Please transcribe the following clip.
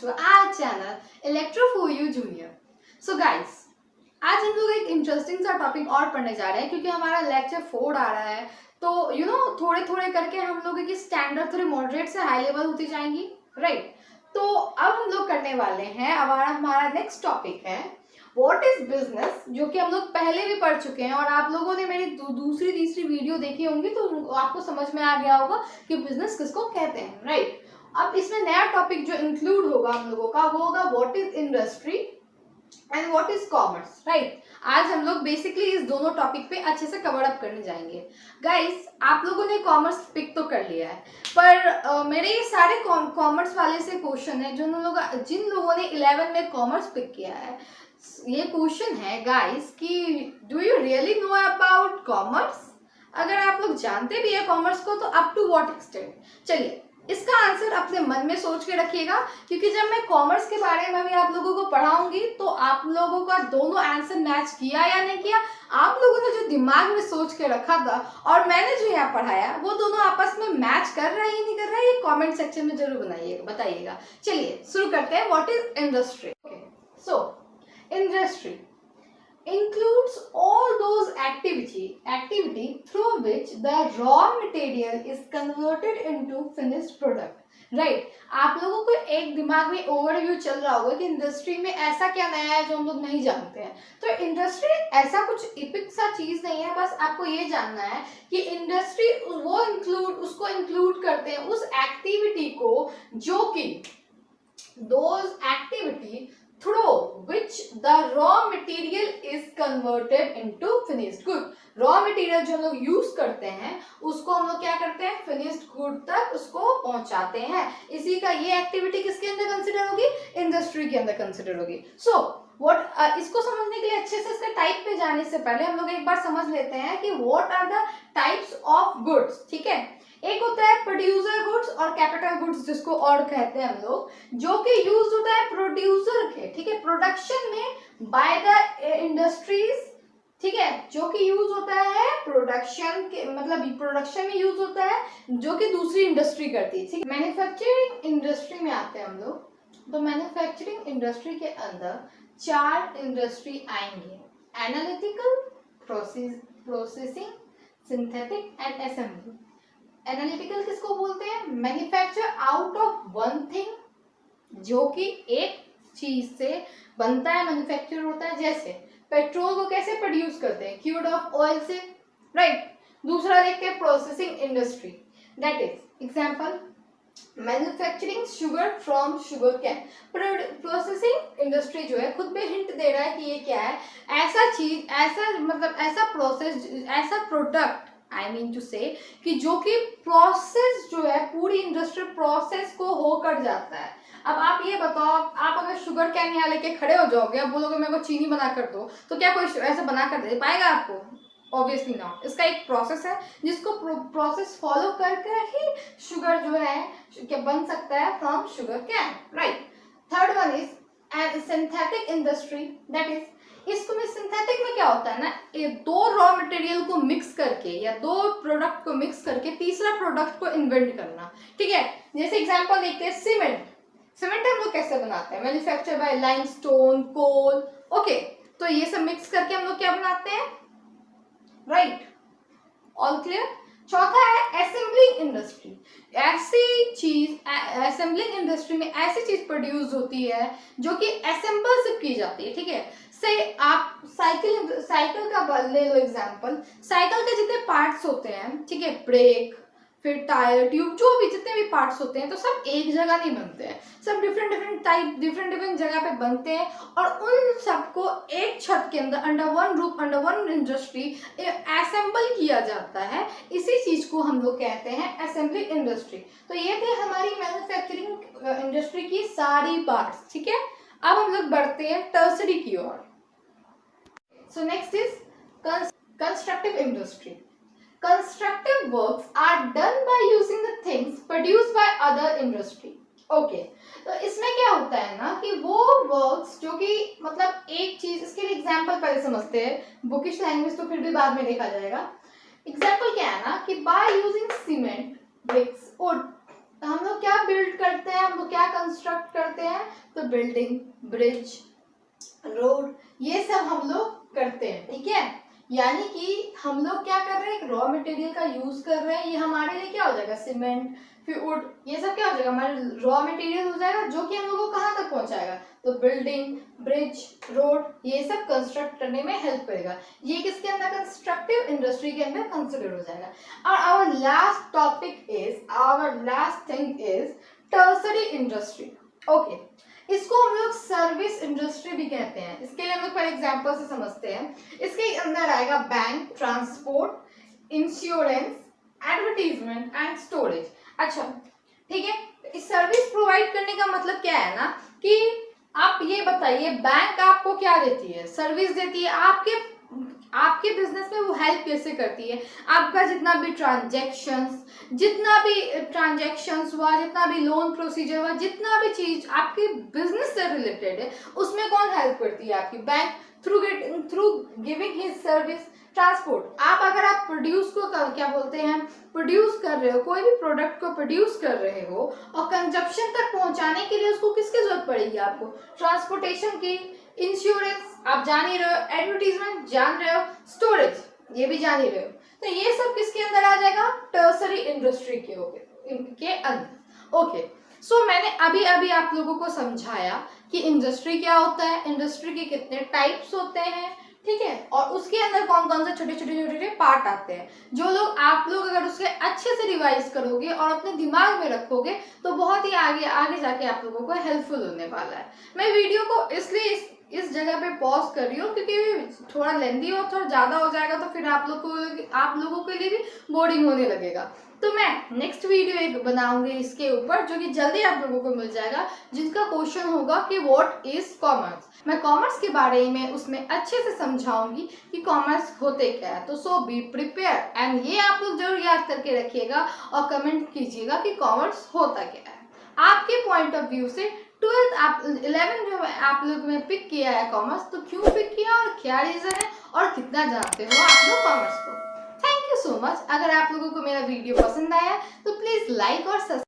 to our channel Electro4U Junior. So guys, आज हम लोग एक इंटरेस्टिंग सा टॉपिक और पढ़ने जा रहे हैं क्योंकि हमारा लेक्चर 4 आ रहा है। तो थोड़े थोड़े करके हम लोगों की स्टैंडर्ड थोड़ी मॉडरेट से हाई लेवल होती जाएंगी, राइट। तो अब हम लोग करने वाले हैं, अब हमारा नेक्स्ट टॉपिक है व्हाट इज बिजनेस, जो कि हम लोग पहले भी पढ़ चुके हैं और आप लोगों ने मेरी दूसरी तीसरी वीडियो देखी होंगी तो आपको समझ में आ गया होगा कि बिजनेस किसको कहते हैं, राइट। अब इसमें नया टॉपिक जो इंक्लूड होगा हम लोगों का वो होगा what is industry and what is commerce, right. आज हम लोग बेसिकली इस दोनों टॉपिक पे अच्छे से कवर अप करने जाएंगे। गाइस, आप लोगों ने कॉमर्स पिक तो कर लिया है, पर मेरे ये सारे कॉमर्स वाले से क्वेश्चन है जिन लोगों ने 11 में कॉमर्स पिक किया है। ये क्वेश्चन है गाइस कि do you really know about commerce. अगर आप लोग जानते भी है कॉमर्स को तो अप टू व्हाट एक्सटेंट। चलिए, इसका आंसर अपने मन में सोच के रखिएगा, क्योंकि जब मैं कॉमर्स के बारे में भी आप लोगों को पढ़ाऊंगी तो आप लोगों का दोनों आंसर मैच किया या नहीं किया, आप लोगों ने जो दिमाग में सोच के रखा था और मैंने जो यहाँ पढ़ाया वो दोनों आपस में मैच कर रहा है या नहीं कर रहा है, ये कमेंट सेक्शन में जरूर बताइएगा। चलिए शुरू करते हैं। What is industry? So industry includes all those activity through which the raw material is converted into finished product, right। आप लोगों को एक दिमाग में ओवरव्यू चल रहा होगा कि इंडस्ट्री में ऐसा क्या नया है जो हम लोग नहीं जानते हैं। तो इंडस्ट्री ऐसा कुछ इपिक सा चीज नहीं है, बस आपको ये जानना है कि इंडस्ट्री उसको इंक्लूड करते हैं उस एक्टिविटी को जो कि those activity through which the raw material is converted into finished good। Raw material जो हम लोग यूज करते हैं उसको हम लोग क्या करते हैं, फिनिश्ड गुड तक उसको पहुंचाते हैं। इसी का ये एक्टिविटी किसके अंदर कंसिडर होगी, इंडस्ट्री के अंदर कंसिडर होगी। सो इसको समझने के लिए अच्छे से इसके टाइप पे जाने से पहले हम लोग एक बार समझ लेते हैं कि what are the types of goods, ठीक है। एक होता है प्रोड्यूसर गुड्स और कैपिटल गुड्स, जिसको और कहते हैं हम लोग, जो कि यूज होता है प्रोड्यूसर के, ठीक है, प्रोडक्शन में बाय द इंडस्ट्रीज, ठीक है, जो कि यूज होता है प्रोडक्शन के, मतलब प्रोडक्शन में यूज होता है जो कि दूसरी इंडस्ट्री करती है, ठीक। मैन्युफैक्चरिंग इंडस्ट्री में आते हैं हम लोग। तो मैन्युफैक्चरिंग इंडस्ट्री के अंदर 4 इंडस्ट्री आएंगे, analytical, processing, synthetic and assembly. Analytical किसको बोलते हैं, manufacture out of one thing, जो कि एक चीज से बनता है, मैन्युफैक्चर होता है। जैसे पेट्रोल को कैसे प्रोड्यूस करते हैं, क्रूड ऑफ ऑयल से, राइट। दूसरा देखते हैं processing industry, that is example manufacturing sugar from sugar cane. Processing industry जो है खुद में हिंट दे रहा है कि ये क्या है, ऐसा चीज, ऐसा प्रोसेस, ऐसा प्रोडक्ट, आई मीन टू से कि जो कि प्रोसेस जो है पूरी इंडस्ट्रियल प्रोसेस को होकर जाता है। अब आप ये बताओ, आप अगर शुगर कैन यहाँ लेके खड़े हो जाओगे, अब बोलोगे मेरे को चीनी बना कर दो, तो क्या कोई ऐसे बना कर दे पाएगा आपको? Obviously not. इसका एक प्रोसेस है जिसको प्रोसेस फॉलो करके ही शुगर जो है क्या बन सकता है from sugar cane, right. Third one is synthetic industry, that is, इसको में सिंथेटिक में क्या होता है ना, ये 2 रॉ मटेरियल को मिक्स करके या 2 प्रोडक्ट को मिक्स करके तीसरा प्रोडक्ट को इन्वेंट करना, ठीक है। जैसे एग्जांपल देखते हैं सीमेंट। सीमेंट हम लोग कैसे बनाते हैं, मैन्युफैक्चर बाय लाइमस्टोन, कोल, ओके। तो ये सब मिक्स करके हम लोग क्या बनाते हैं, राइट, ऑल क्लियर। चौथा है असेंबलिंग इंडस्ट्री। ऐसी चीज, असेंबलिंग इंडस्ट्री में ऐसी चीज प्रोड्यूस होती है जो कि असेंबल से की जाती है, ठीक है। से आप साइकिल का ले लो एग्जांपल। साइकिल के जितने पार्ट्स होते हैं, ठीक है, ब्रेक, फिर टायर, ट्यूब, जो भी जितने भी पार्ट्स होते हैं, तो सब एक जगह नहीं बनते हैं, सब डिफरेंट जगह पे बनते हैं और उन सबको एक छत के अंदर under one roof, under one industry assemble किया जाता है। इसी चीज को हम लोग कहते हैं असेंबली इंडस्ट्री। तो ये थे हमारी मैन्युफैक्चरिंग इंडस्ट्री की सारी पार्ट्स, ठीक है। अब हम लोग बढ़ते हैं टर्सरी की ओर। So next is constructive industry. Constructive works are done by using the things produced by other industry. Okay, तो इसमें क्या होता है ना कि वो वर्क्स जो कि मतलब एक चीज, इसके लिए एग्जांपल पहले समझते हैं, बुकिश लैंग्वेज तो फिर भी बाद में देखा जाएगा। एग्जांपल क्या है ना कि by using cement, bricks, wood, तो हम लोग क्या बिल्ड करते हैं, हम लोग क्या कंस्ट्रक्ट करते हैं, तो बिल्डिंग, ब्रिज, रोड, ये सब हम लोग करते हैं, ठीक है। यानी कि हम लोग क्या कर रहे हैं, रॉ मटेरियल का यूज कर रहे हैं, ये हमारे लिए क्या हो जाएगा, सीमेंट, फिर वुड, ये सब क्या हो जाएगा, हमारे रॉ मटेरियल हो जाएगा, जो कि हम लोग को कहाँ तक पहुंचाएगा, तो बिल्डिंग, ब्रिज, रोड, ये सब कंस्ट्रक्ट करने में हेल्प करेगा। ये किसके अंदर, कंस्ट्रक्टिव इंडस्ट्री के अंदर कंसिडर हो जाएगा। और our last topic is, our last thing is tertiary industry. Okay, इसको हम लोग सर्विस इंडस्ट्री भी कहते हैं। इसके लिए हम लोग पहले एग्जांपल से समझते हैं। इसके अंदर आएगा bank, transport, insurance, advertisement and storage. अच्छा, ठीक है। इस सर्विस प्रोवाइड करने का मतलब क्या है ना, कि आप ये बताइए, बैंक आपको क्या देती है, सर्विस देती है, आपके बिजनेस में वो हेल्प कैसे करती है, आपका जितना भी ट्रांजैक्शंस हुआ, जितना भी लोन प्रोसीजर हुआ, जितना भी चीज आपके बिजनेस से रिलेटेड है, उसमें कौन हेल्प करती है, आपकी bank, through giving his service. Transport, अगर आप प्रोड्यूस को क्या बोलते हैं, प्रोड्यूस कर रहे हो, कोई भी प्रोडक्ट को प्रोड्यूस कर रहे हो और कंजप्शन तक पहुंचाने के लिए उसको किसकी जरूरत पड़ेगी, आपको ट्रांसपोर्टेशन की। इंश्योरेंस आप जान ही रहे हो, एडवर्टीजमेंट जान रहे हो, स्टोरेज ये भी जान ही रहे हो। तो ये सब किसके अंदर आ जाएगा, टर्सरी इंडस्ट्री के अंदर। ओके, सो मैंने अभी आप लोगों को समझाया कि इंडस्ट्री क्या होता है, इंडस्ट्री के कितने टाइप्स होते हैं, ठीक है, और उसके अंदर कौन कौन से छोटे छोटे पार्ट आते हैं, जो लोग आप लोग अगर उसके अच्छे से रिवाइज करोगे और अपने दिमाग में रखोगे तो बहुत ही आगे जाके आप लोगों को हेल्पफुल होने वाला है। मैं वीडियो को इसलिए इस जगह पे पॉज कर रही हूँ क्योंकि थोड़ा लेंदी और थोड़ा ज्यादा हो जाएगा तो फिर आप लोगों के लिए भी बोरिंग होने लगेगा। तो मैं नेक्स्ट वीडियो एक बनाऊंगी इसके ऊपर, जो कि जल्दी आप लोगों को मिल जाएगा, जिसका क्वेश्चन होगा कि व्हाट इज कॉमर्स। मैं कॉमर्स के बारे में उसमें अच्छे से समझाऊंगी कि कॉमर्स होते क्या है। तो सो बी प्रिपेयर, एंड ये आप लोग जरूर याद करके रखिएगा और कमेंट कीजिएगा कि कॉमर्स होता क्या है आपके पॉइंट ऑफ व्यू से। 11 जो आप लोग ने पिक किया है कॉमर्स, तो क्यों पिक किया और क्या रीजन है और कितना जानते हो आप लोग कॉमर्स को। Thank you so much. अगर आप लोगों को मेरा वीडियो पसंद आया तो प्लीज लाइक और सब्सक्राइब